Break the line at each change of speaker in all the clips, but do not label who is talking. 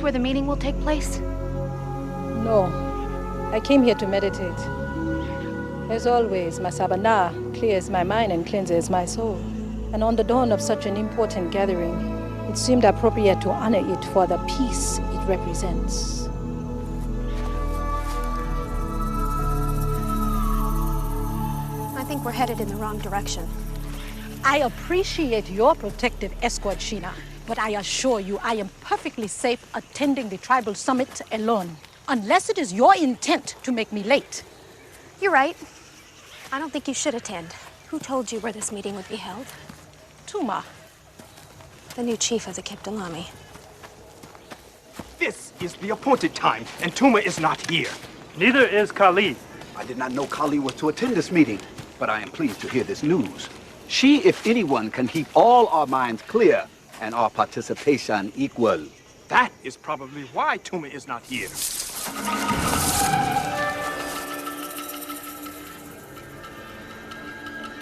where the meeting will take place?
No. I came here to meditate. As always, my sabana clears my mind and cleanses my soul. And on the dawn of such an important gathering, it seemed appropriate to honor it for the peace it represents.
I think we're headed in the wrong direction.
I appreciate your protective escort, SheEna, but I assure you I am perfectly safe attending the tribal summit alone, unless it is your intent to make me late.
You're right. I don't think you should attend. Who told you where this meeting would be held?
Tuma.
The new chief of the Kipdalami.
This is the appointed time, and Tuma is not here.
Neither is Kali.
I did not know Kali was to attend this meeting, but I am pleased to hear this news. She, if anyone, can keep all our minds clear and our participation equal.
That is probably why Tuma is not here.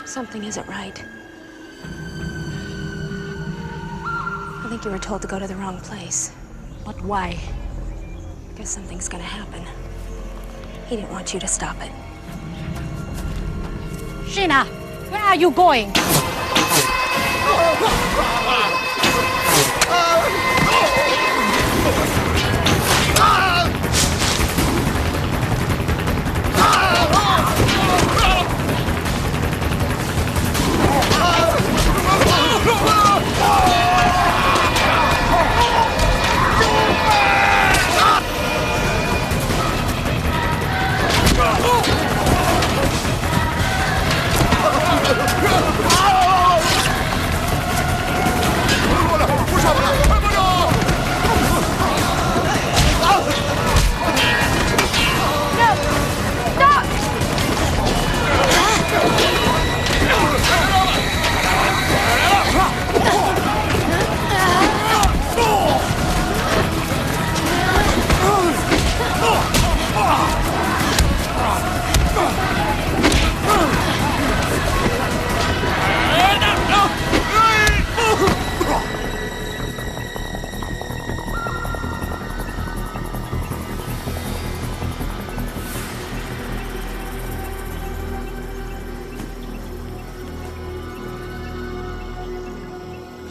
Something isn't right. I think you were told to go to the wrong place.
But why?
Guess something's gonna happen. He didn't want you to stop it.
SheEna, where are you going?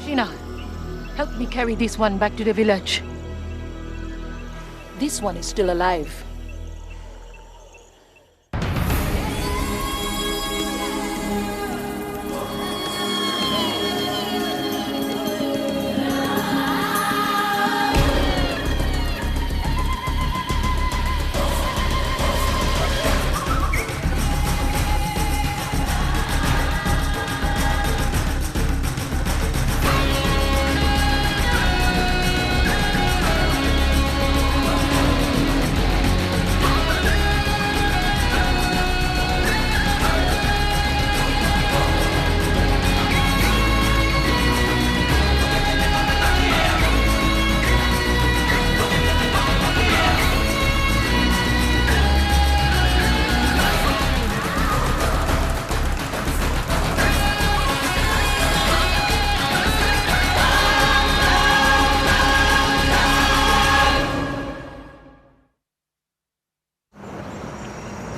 SheEna, help me carry this one back to the village. This one is still alive.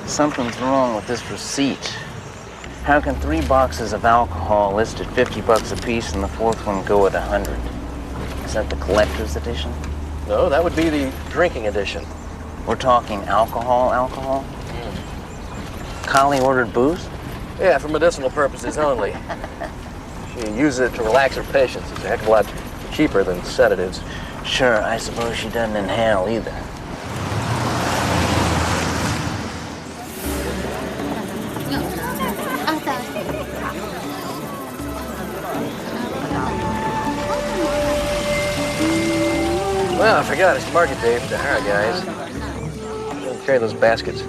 Something's wrong with this receipt. How can 3 boxes of alcohol listed $50 a piece and the 4th one go at 100? Is that the collector's edition?
No, that would be the drinking edition.
We're talking alcohol? Kali ordered booze?
Yeah, for medicinal purposes only. She uses it to relax her patients. It's a heck of a lot cheaper than sedatives.
Sure, I suppose she doesn't inhale either.
Well, I forgot. It's market day for the hire guys. I'll carry those baskets.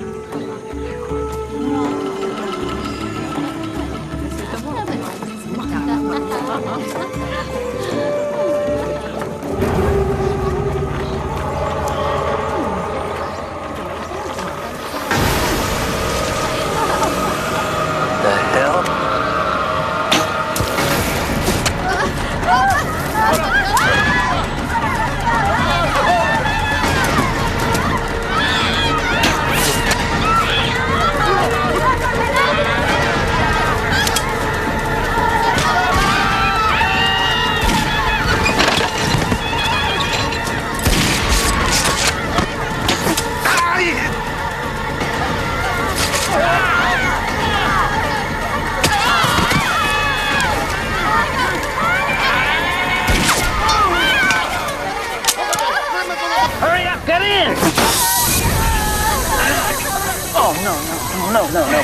The hell?
no, no, no.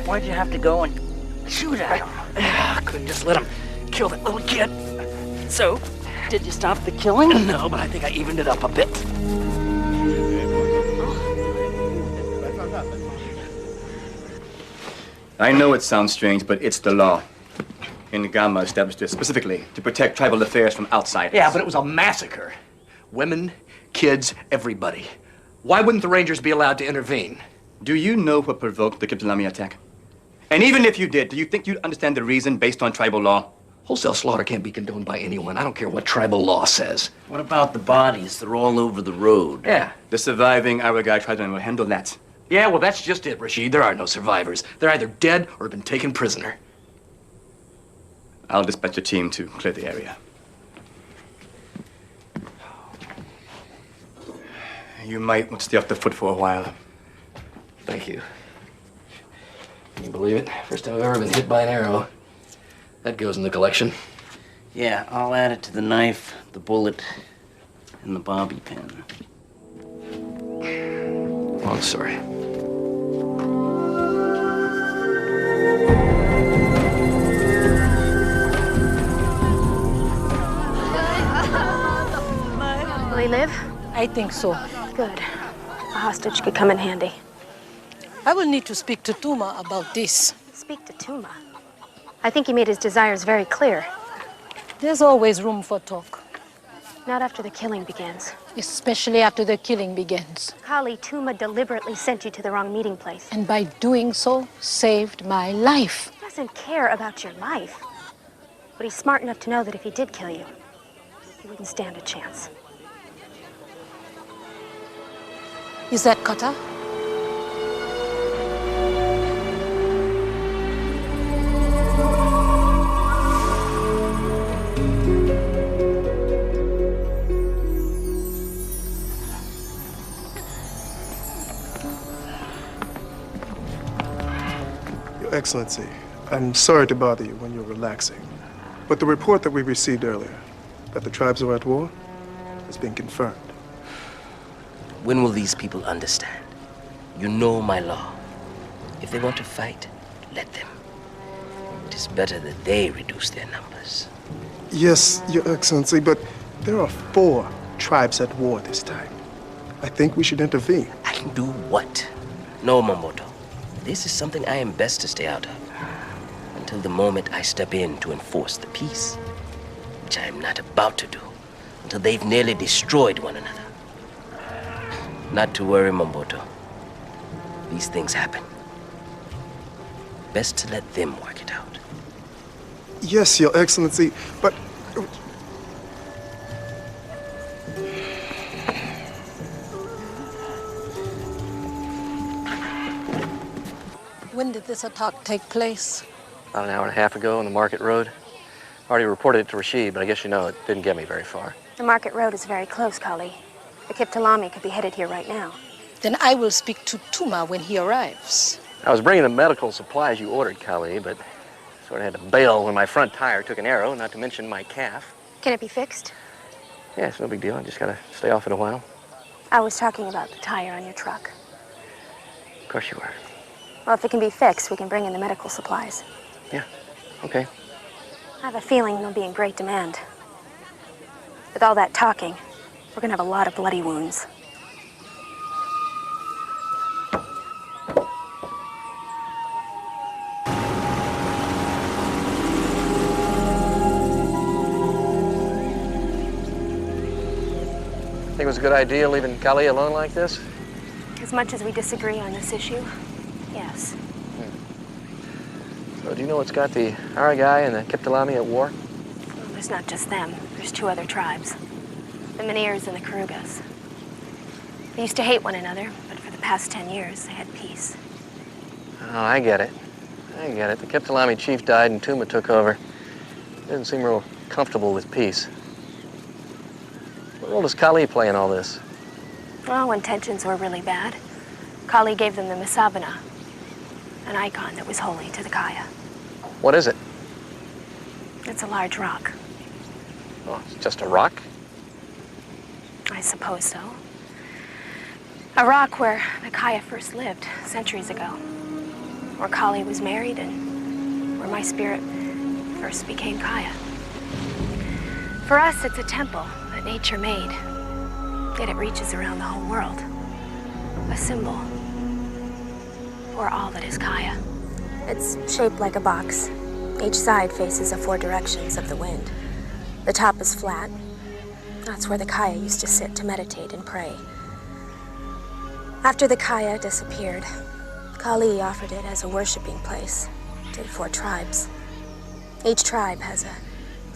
Why'd you have to go and shoot at him?
I couldn't just let him kill that little kid.
So, did you stop the killing?
No, but I think I evened it up a bit.
I know it sounds strange, but it's the law. Ngama established this specifically to protect tribal affairs from outsiders.
Yeah, but it was a massacre. Women, kids, everybody. Why wouldn't the Rangers be allowed to intervene?
Do you know what provoked the Kiptalami attack? And even if you did, do you think you'd understand the reason based on tribal law?
Wholesale slaughter can't be condoned by anyone. I don't care what tribal law says.
What about the bodies? They're all over the road.
Yeah.
The surviving Aragai tribesmen will handle that.
Yeah, well, that's just it, Rashid. There are no survivors. They're either dead or have been taken prisoner.
I'll dispatch a team to clear the area. You might want to stay off the foot for a while.
Thank you. Can you believe it? First time I've ever been hit by an arrow. That goes in the collection.
Yeah, I'll add it to the knife, the bullet, and the bobby pin.
Oh, I'm sorry.
Will he live?
I think so.
Good. A hostage could come in handy.
I will need to speak to Tuma about this.
Speak to Tuma. I think he made his desires very clear.
There's always room for talk,
Not after the killing begins.
especially after the killing begins.
Kali, Tuma deliberately sent you to the wrong meeting place.
And by doing so, saved my life.
He doesn't care about your life. But he's smart enough to know that if he did kill you, he wouldn't stand a chance.
Is that Kata?
Your Excellency, I'm sorry to bother you when you're relaxing, but the report that we received earlier, that the tribes are at war, has been confirmed.
When will these people understand? You know my law. If they want to fight, let them. It is better that they reduce their numbers.
Yes, Your Excellency, but there are 4 tribes at war this time. I think we should intervene.
And do what? No, Mamoto. This is something I am best to stay out of. Until the moment I step in to enforce the peace. Which I am not about to do. Until they've nearly destroyed one another. Not to worry, Mamoto. These things happen. Best to let them work it out.
Yes, Your Excellency, but...
When did this attack take place?
About an hour and a half ago on the Market Road. Already reported it to Rashid, but I guess you know it didn't get me very far.
The Market Road is very close, Kali. The Kiptalami could be headed here right now.
Then I will speak to Tuma when he arrives.
I was bringing the medical supplies you ordered, Kali, but sort of had to bail when my front tire took an arrow, not to mention my calf.
Can it be fixed?
Yeah, it's no big deal. I just gotta stay off it a while.
I was talking about the tire on your truck.
Of course you were.
Well, if it can be fixed, we can bring in the medical supplies.
Yeah, okay.
I have a feeling they'll be in great demand. With all that talking, we're gonna have a lot of bloody wounds.
Think it was a good idea leaving Kali alone like this?
As much as we disagree on this issue, yes.
So do you know what's got the Aragai and the Kiptalami at war?
Well, there's not just them. There's 2 other tribes. The Meniers and the Karugas. They used to hate one another, but for the past 10 years, they had peace.
Oh, I get it. I get it. The Kiptalami chief died and Tuma took over. Didn't seem real comfortable with peace. What role does Kali play in all this?
Well, when tensions were really bad, Kali gave them the Misabana, an icon that was holy to the Kaya.
What is it?
It's a large rock.
Oh, it's just a rock?
I suppose so. A rock where the Kaya first lived, centuries ago. Where Kali was married and where my spirit first became Kaya. For us, it's a temple that nature made. Yet it reaches around the whole world. A symbol for all that is Kaya. It's shaped like a box. Each side faces the 4 directions of the wind. The top is flat. That's where the Kaya used to sit to meditate and pray. After the Kaya disappeared, Kali offered it as a worshiping place to the 4 tribes. Each tribe has a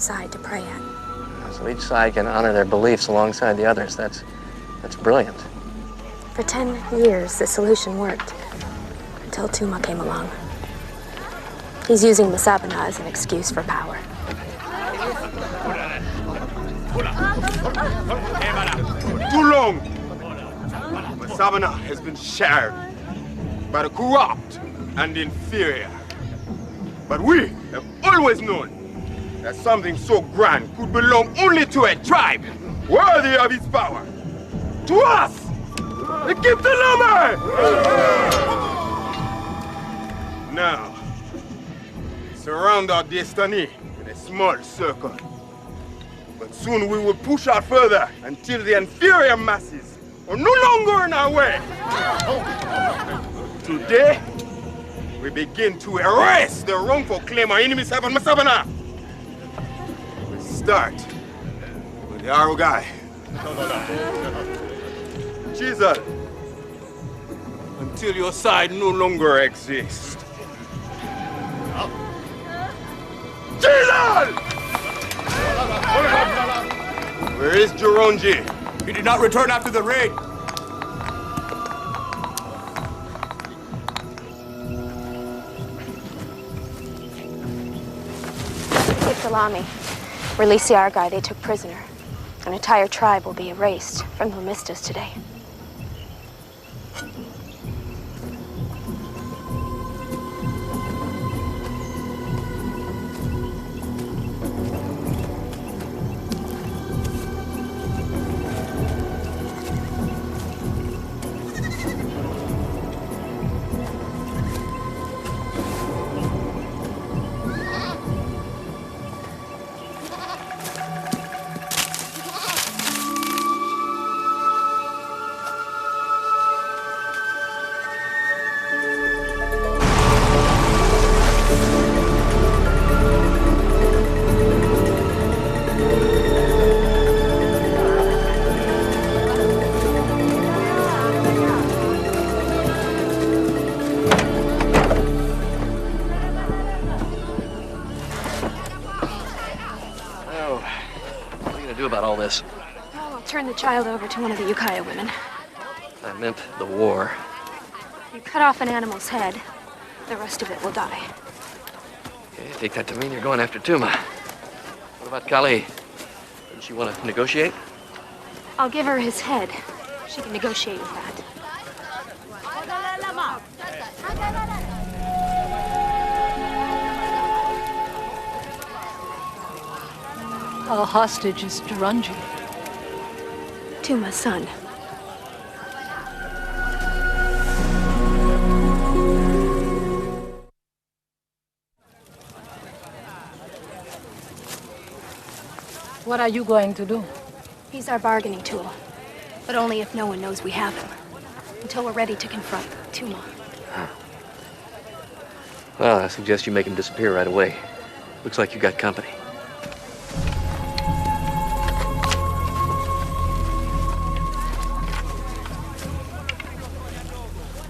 side to pray at.
So each side can honor their beliefs alongside the others. That's brilliant.
For 10 years, the solution worked. Until Tuma came along. He's using Misabana as an excuse for power.
Too long! Misabana has been shared by the corrupt and inferior. But we have always known that something so grand could belong only to a tribe worthy of its power. To us! The Kiptalame! Now, surround our destiny in a small circle. But soon we will push out further until the inferior masses are no longer in our way. Today, we begin to erase the wrongful claim our enemies have on Misabana. We start with the Arugai. Chisel, until your side no longer exists. Chisel! Where is Jironji?
He did not return after the raid.
Salami released the Argai they took prisoner. An entire tribe will be erased from the Mistas today.
About all this?
Well, I'll turn the child over to one of the Ukiah women.
I meant the war.
You cut off an animal's head, the rest of it will die.
Okay, take that to mean you're going after Tuma. What about Kali? Doesn't she want to negotiate?
I'll give her his head. She can negotiate with that.
Our hostage is Jironji.
Tuma's son.
What are you going to do?
He's our bargaining tool. But only if no one knows we have him. Until we're ready to confront Tuma.
Huh. Well, I suggest you make him disappear right away. Looks like you got company.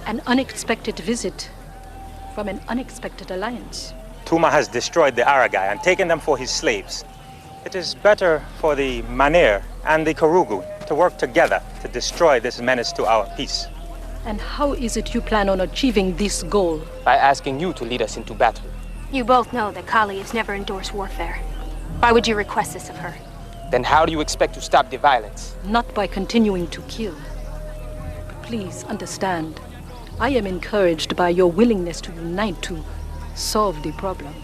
An unexpected visit from an unexpected alliance.
Tuma has destroyed the Aragai and taken them for his slaves. It is better for the Manir and the Karugu to work together to destroy this menace to our peace.
And how is it you plan on achieving this goal?
By asking you to lead us into battle.
You both know that Kali has never endorsed warfare. Why would you request this of her?
Then how do you expect to stop the violence?
Not by continuing to kill, Please understand. I am encouraged by your willingness to unite to solve the problem.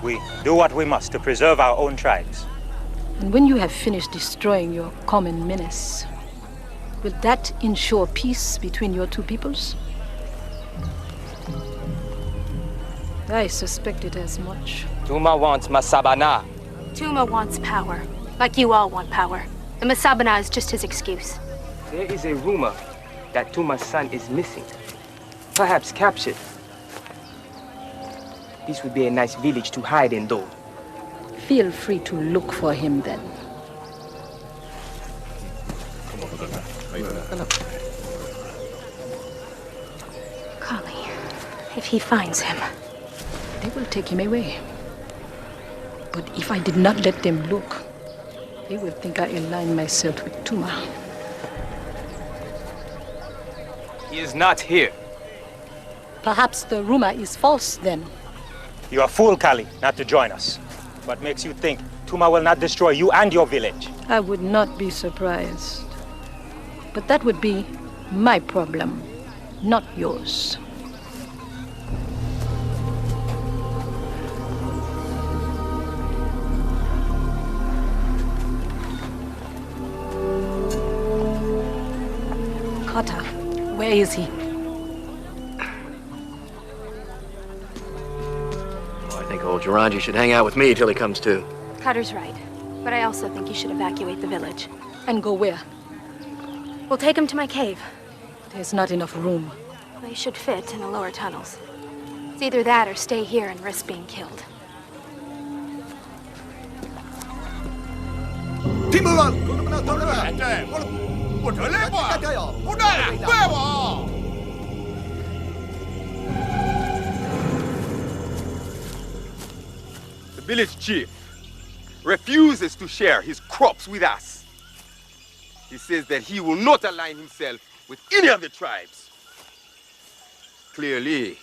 We do what we must to preserve our own tribes.
And when you have finished destroying your common menace, will that ensure peace between your two peoples? I suspected as much.
Tuma wants Masabana.
Tuma wants power, like you all want power. The Masabana is just his excuse.
There is a rumor that Tuma's son is missing. Perhaps captured. This would be a nice village to hide in, though.
Feel free to look for him then.
Kali, if he finds him,
they will take him away. But if I did not let them look, they will think I aligned myself with Tuma.
He is not here.
Perhaps the rumor is false then.
You are a fool, Kali, not to join us. What makes you think Tuma will not destroy you and your village?
I would not be surprised. But that would be my problem, not yours. Carter, where is he?
I think old Jiranji should hang out with me till he comes to.
Cutter's right. But I also think you should evacuate the village.
And go where?
We'll take him to my cave.
There's not enough room.
They should fit in the lower tunnels. It's either that or stay here and risk being killed.
The village chief refuses to share his crops with us. He says that he will not align himself with any of the tribes. Clearly,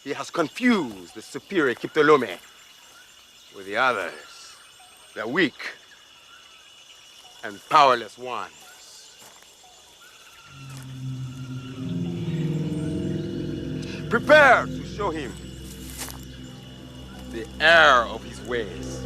he has confused the superior Kiptolome with the others, the weak and powerless ones. Prepare to show him the error of his ways.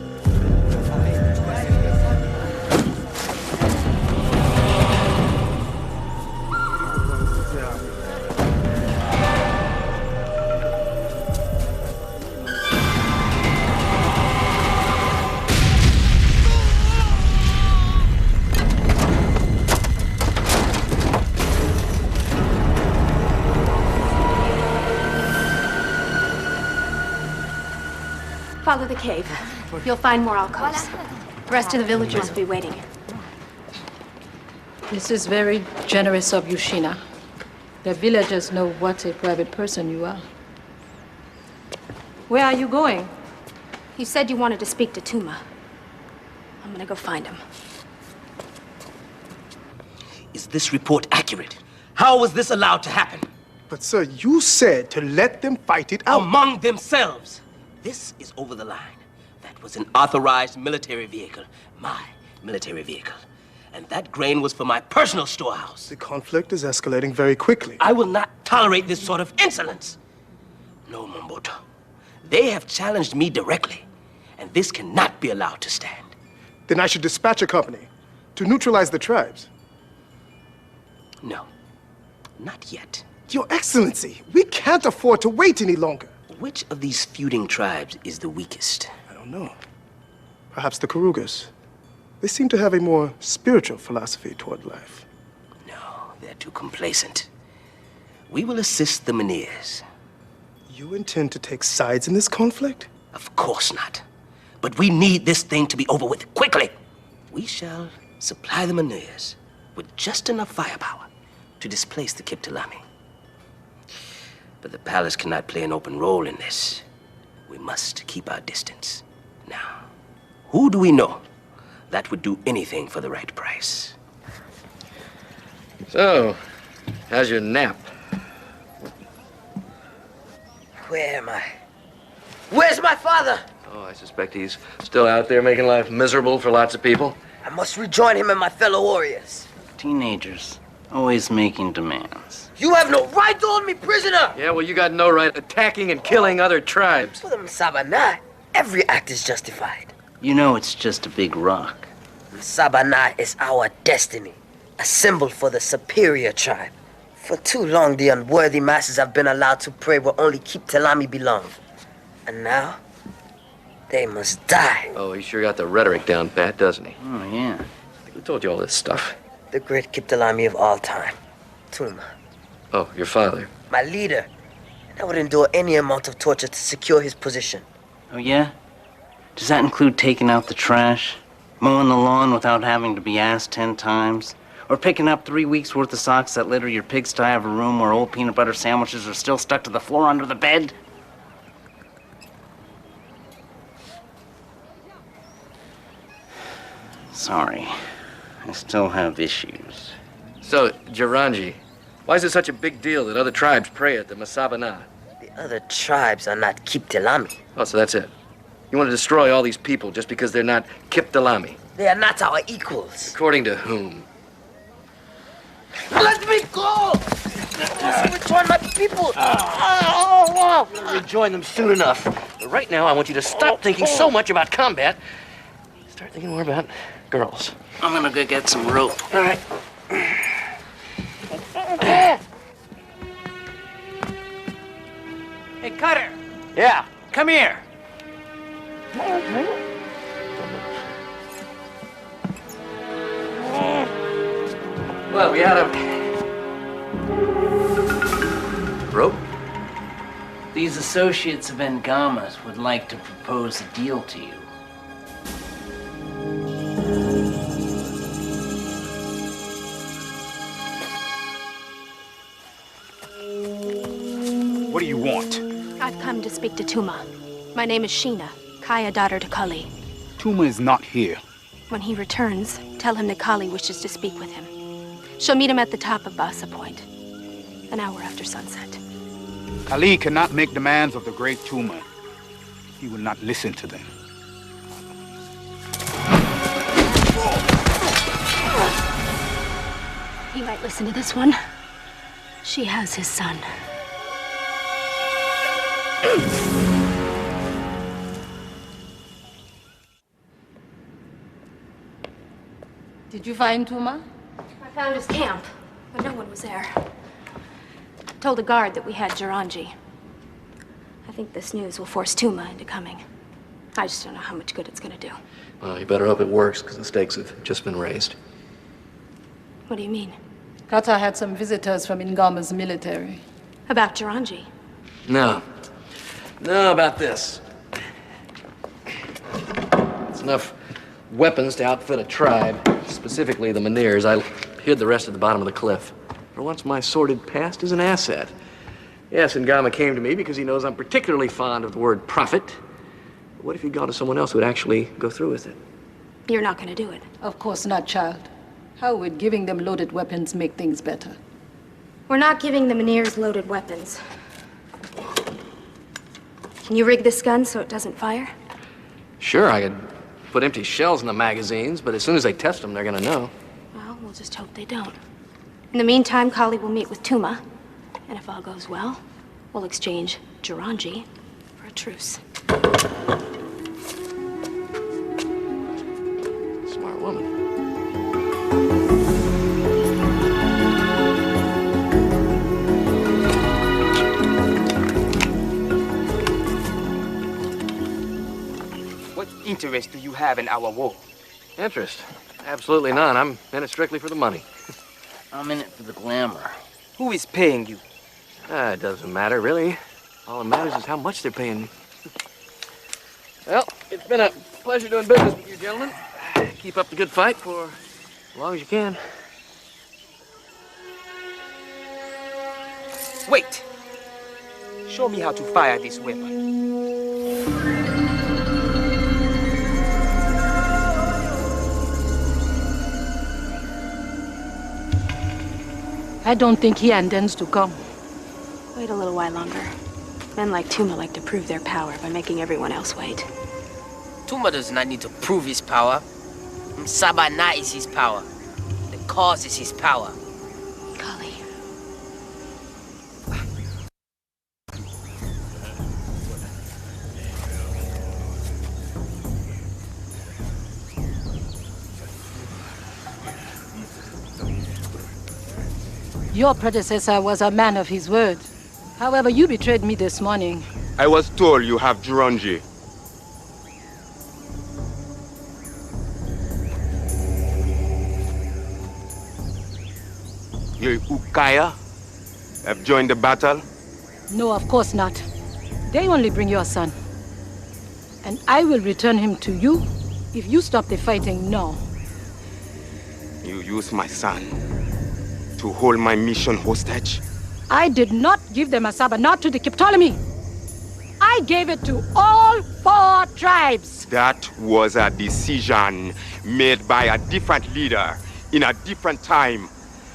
Follow the cave. You'll find more alcoves. The rest of the villagers will be waiting.
This is very generous of you, SheEna. The villagers know what a private person you are. Where are you going?
You said you wanted to speak to Tuma. I'm gonna go find him.
Is this report accurate? How was this allowed to happen?
But sir, you said to let them fight it out.
Among themselves. This is over the line. That was an authorized military vehicle. My military vehicle. And that grain was for my personal storehouse.
The conflict is escalating very quickly.
I will not tolerate this sort of insolence. No, Momboto. They have challenged me directly, and this cannot be allowed to stand.
Then I should dispatch a company to neutralize the tribes.
No, not yet.
Your Excellency, we can't afford to wait any longer.
Which of these feuding tribes is the weakest?
I don't know. Perhaps the Karugas. They seem to have a more spiritual philosophy toward life.
No, they're too complacent. We will assist the Maniers.
You intend to take sides in this conflict?
Of course not. But we need this thing to be over with quickly. We shall supply the Maniers with just enough firepower to displace the Kiptolami. But the palace cannot play an open role in this. We must keep our distance. Now, who do we know that would do anything for the right price?
So, how's your nap?
Where am I? Where's my father?
Oh, I suspect he's still out there making life miserable for lots of people.
I must rejoin him and my fellow warriors.
Teenagers. Always making demands.
You have no right to hold me prisoner!
Yeah, well, you got no right attacking and killing other tribes.
For the Sabana, every act is justified.
You know it's just a big rock.
Sabana is our destiny, a symbol for the superior tribe. For too long, the unworthy masses have been allowed to pray where only Keep Telami belong. And now, they must die.
Oh, he sure got the rhetoric down pat, doesn't he?
Oh, yeah.
Who told you all this stuff?
The great Keep Telami of all time, Tuma.
Oh, your father.
My leader. And I would endure any amount of torture to secure his position.
Oh, yeah? Does that include taking out the trash? Mowing the lawn without having to be asked 10 times? Or picking up 3 weeks' worth of socks that litter your pigsty of a room where old peanut butter sandwiches are still stuck to the floor under the bed? Sorry. I still have issues.
So, Jiranji, why is it such a big deal that other tribes pray at the Masabana?
The other tribes are not Keep Telami.
Oh, so that's it. You want to destroy all these people just because they're not Kiptalami?
They are not our equals.
According to whom?
Let me go! I must rejoin my people!
I'll rejoin them soon enough. But right now, I want you to stop thinking so much about combat. Start thinking more about girls.
I'm gonna go get some rope.
All right.
Hey, Cutter!
Yeah.
Come here!
Well, we had a rope.
These associates of Ngama's would like to propose a deal to you.
What do you want?
I've come to speak to Tuma. My name is SheEna, Kaya, daughter to Kali.
Tuma is not here.
When he returns, tell him that Kali wishes to speak with him. She'll meet him at the top of Basa Point, an hour after sunset.
Kali cannot make demands of the great Tuma. He will not listen to them.
He might listen to this one. She has his son.
Did you find Tuma?
I found his camp, but no one was there. Told a guard that we had Jiranji. I think this news will force Tuma into coming. I just don't know how much good it's gonna do.
Well, you better hope it works, because the stakes have just been raised.
What do you mean?
Kata had some visitors from Ngama's military.
About Jiranji?
No. No, about this. It's enough weapons to outfit a tribe, specifically the Maniers. I hid the rest at the bottom of the cliff. For once, my sordid past is an asset. Yes, Ngama came to me because he knows I'm particularly fond of the word prophet. But what if he'd gone to someone else who would actually go through with it?
You're not gonna do it.
Of course not, child. How would giving them loaded weapons make things better?
We're not giving the Maniers loaded weapons. Can you rig this gun so it doesn't fire?
Sure, I could put empty shells in the magazines, but as soon as they test them, they're gonna know.
Well, we'll just hope they don't. In the meantime, Kali will meet with Tuma. And if all goes well, we'll exchange Jiranji for a truce.
Smart woman.
What interest do you have in our war?
Interest? Absolutely none. I'm in it strictly for the money.
I'm in it for the glamour.
Who is paying you?
It doesn't matter, really. All that matters is how much they're paying me. Well, it's been a pleasure doing business with you gentlemen. Keep up the good fight for as long as you can.
Wait! Show me how to fire this weapon.
I don't think he intends to come.
Wait a little while longer. Men like Tuma like to prove their power by making everyone else wait.
Tuma does not need to prove his power. Sabana is his power. The cause is his power.
Your predecessor was a man of his word. However, you betrayed me this morning.
I was told you have Juranji. You Ukaya have joined the battle?
No, of course not. They only bring your son. And I will return him to you if you stop the fighting now.
You use my son to hold my mission hostage?
I did not give the Masaba, not to the Kiptolemy. I gave it to all 4 tribes.
That was a decision made by a different leader in a different time.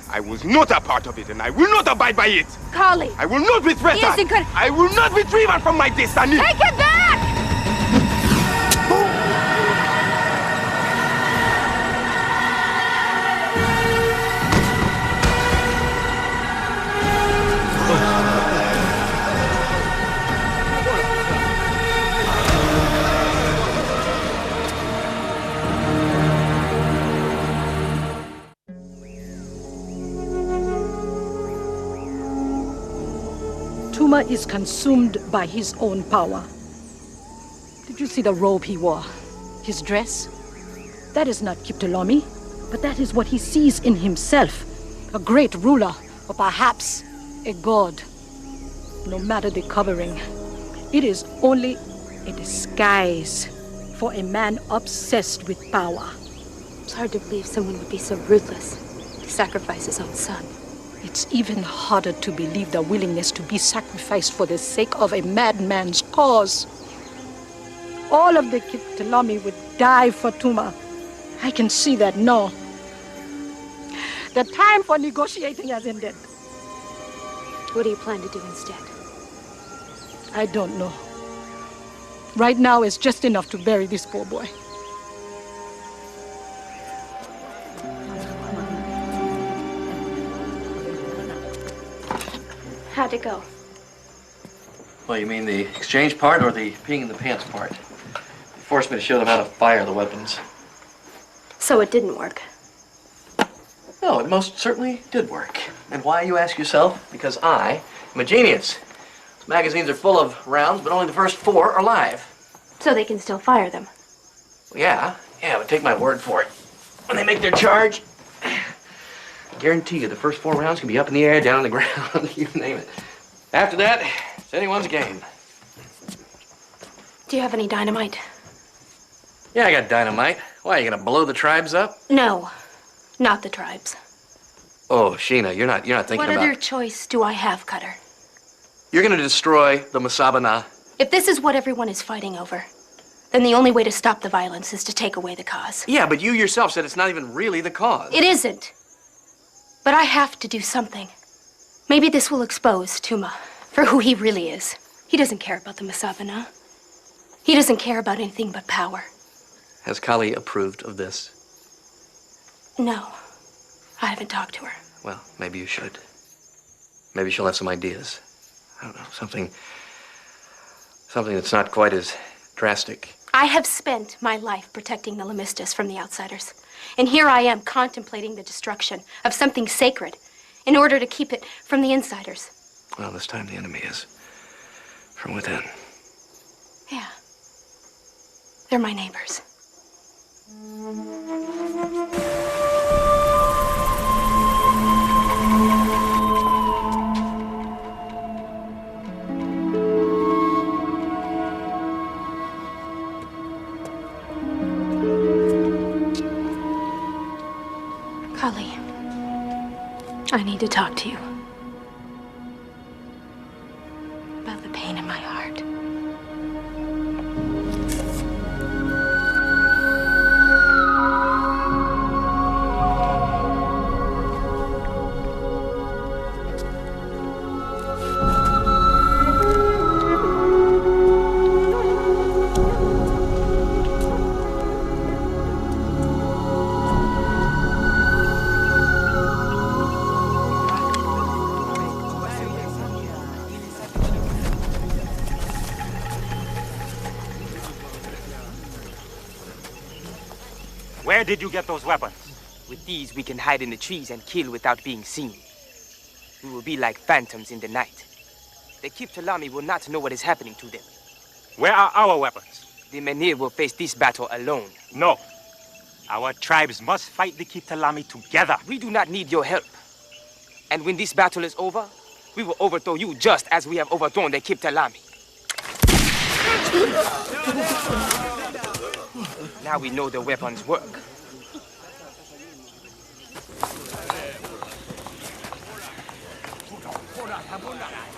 I was not a part of it, and I will not abide by it.
Kali!
I will not be threatened. I will not be driven from my destiny.
Take it back!
Tuma is consumed by his own power. Did you see the robe he wore? His dress? That is not Kiptolemy, but that is what he sees in himself. A great ruler, or perhaps a god. No matter the covering, it is only a disguise for a man obsessed with power.
It's hard to believe someone would be so ruthless to sacrifice his own son.
It's even harder to believe the willingness to be sacrificed for the sake of a madman's cause. All of the Kiptolemy would die for Tuma. I can see that now. The time for negotiating has ended.
What do you plan to do instead?
I don't know. Right now is just enough to bury this poor boy.
How'd it go?
Well, you mean the exchange part or the peeing in the pants part? They forced me to show them how to fire the weapons.
So it didn't work.
No, it most certainly did work. And why, you ask yourself? Because I am a genius. These magazines are full of rounds, but only the first 4 are live.
So they can still fire them.
Well, yeah, but take my word for it. When they make their charge, I guarantee you the first 4 rounds can be up in the air, down on the ground, you name it. After that, it's anyone's game.
Do you have any dynamite?
Yeah, I got dynamite. Why, you gonna blow the tribes up?
No, not the tribes.
Oh, SheEna, you're not thinking
What
about...
other choice do I have, Cutter?
You're gonna destroy the Masabana.
If this is what everyone is fighting over, then the only way to stop the violence is to take away the cause.
Yeah, but you yourself said it's not even really the cause.
It isn't. But I have to do something. Maybe this will expose Tuma for who he really is. He doesn't care about the Masabana. He doesn't care about anything but power.
Has Kali approved of this?
No, I haven't talked to her.
Well, maybe you should. Maybe she'll have some ideas. I don't know, something that's not quite as drastic.
I have spent my life protecting the Lemistus from the outsiders. And here I am contemplating the destruction of something sacred in order to keep it from the insiders.
Well, this time the enemy is from within.
Yeah. They're my neighbors. Kali, I need to talk to you about the pain in my heart.
Where did you get those weapons? With these, we can hide in the trees and kill without being seen. we will be like phantoms in the night. The Kiptalami will not know what is happening to them.
Where are our weapons?
The Menhir will face this battle alone.
No. Our tribes must fight the Kiptalami together.
We do not need your help. And when this battle is over, we will overthrow you just as we have overthrown the Kiptalami. Now we know the weapons work.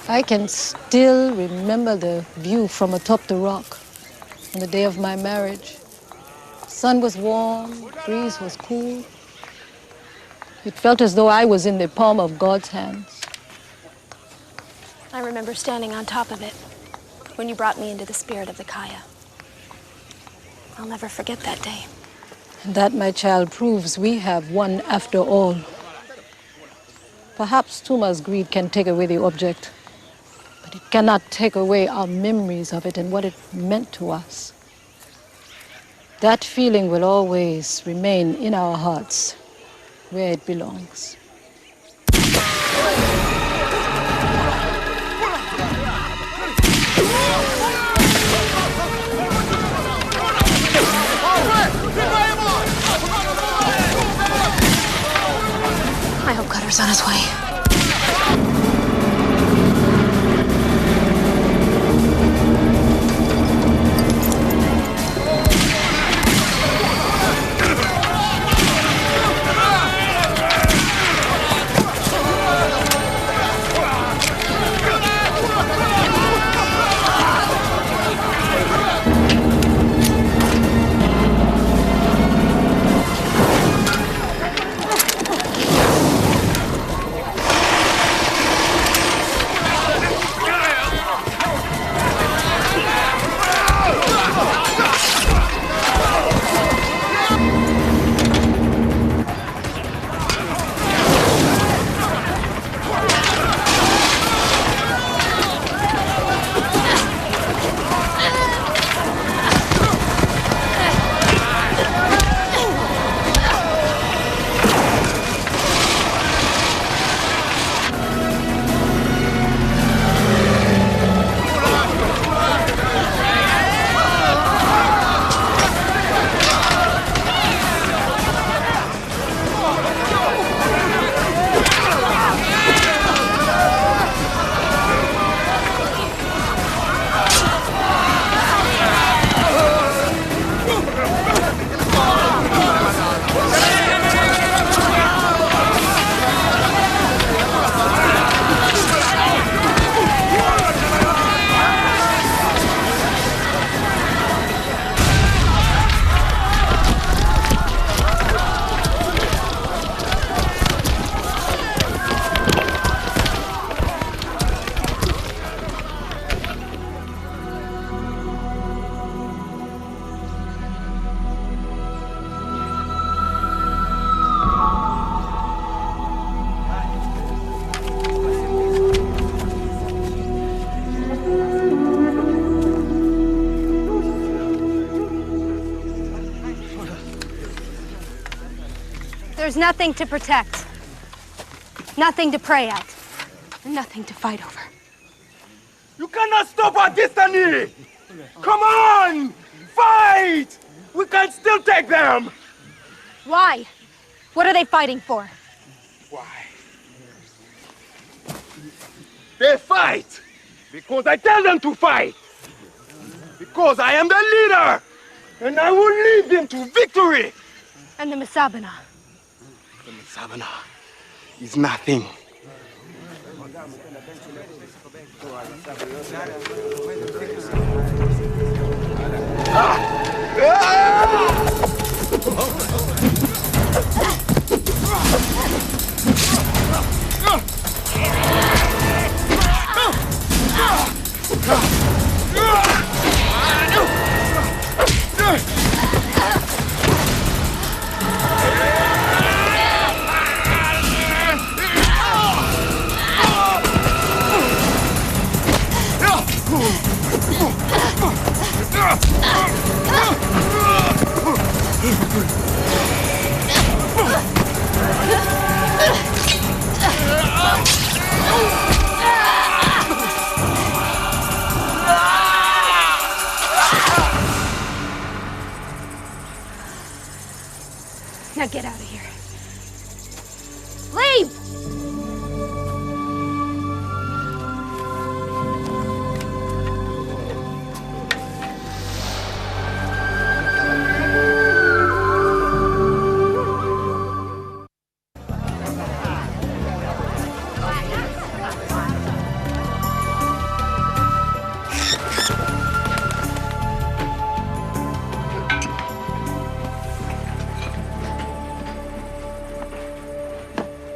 I can still remember the view from atop the rock on the day of my marriage. Sun was warm, breeze was cool. It felt as though I was in the palm of God's hands.
I remember standing on top of it when you brought me into the spirit of the Kaya. I'll never forget that day.
And that, my child, proves we have won after all. Perhaps Tuma's greed can take away the object, but it cannot take away our memories of it and what it meant to us. That feeling will always remain in our hearts, where it belongs.
I hope Cutter's on his way.
There's nothing to protect, nothing to pray at, and nothing to fight over.
You cannot stop our destiny! Come on! Fight! We can still take them!
Why? What are they fighting for?
Why? They fight! Because I tell them to fight! Because I am the leader! And I will lead them to victory!
And the Masabana?
The Masabana is nothing.
Now get out of here. Leave!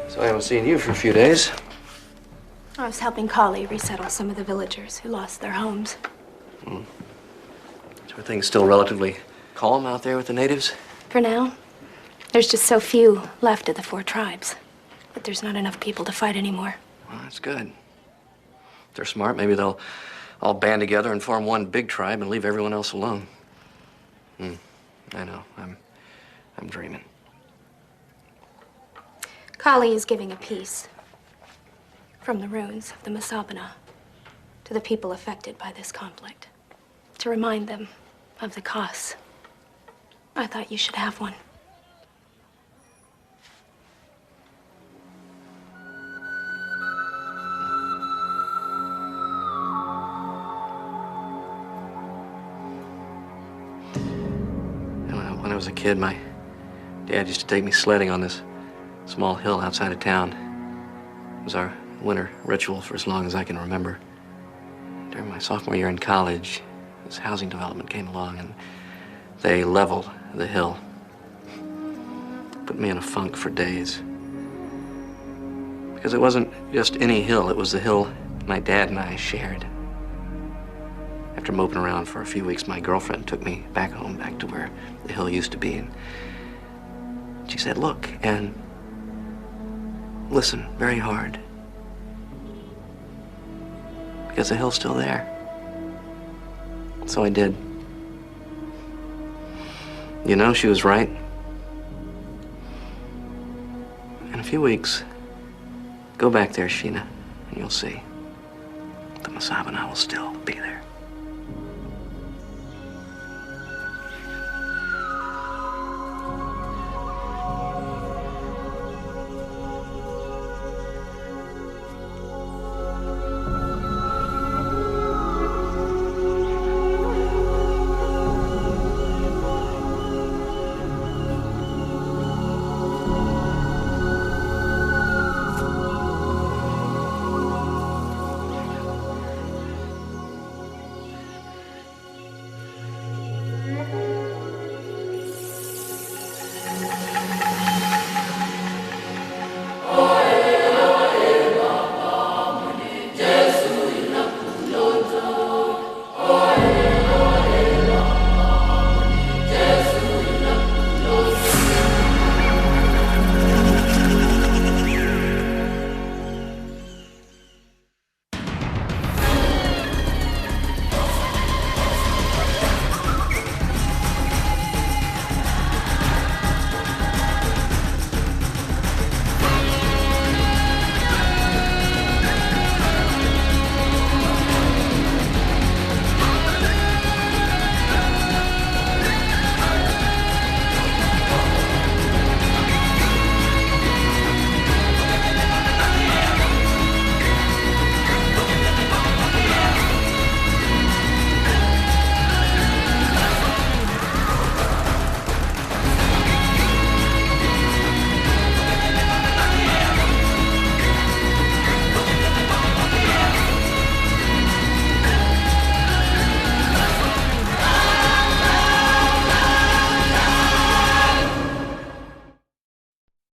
So I haven't seen you for a few days.
I was helping Kali resettle some of the villagers who lost their homes.
So are things still relatively calm out there with the natives?
For now, there's just so few left of the 4 tribes that there's not enough people to fight anymore.
Well, that's good. If they're smart, maybe they'll all band together and form one big tribe and leave everyone else alone. I know. I'm dreaming.
Kali is giving a peace from the ruins of the Masabana to the people affected by this conflict, to remind them of the costs. I thought you should have one.
When I was a kid, my dad used to take me sledding on this small hill outside of town. It was our winter ritual for as long as I can remember. During my sophomore year in college, this housing development came along and they leveled the hill. Put me in a funk for days. Because it wasn't just any hill, it was the hill my dad and I shared. After moping around for a few weeks, my girlfriend took me back home, back to where the hill used to be. And she said, look, and listen very hard. Because the hill's still there. So I did. You know, she was right. In a few weeks, go back there, SheEna, and you'll see. The Masabana will still be there.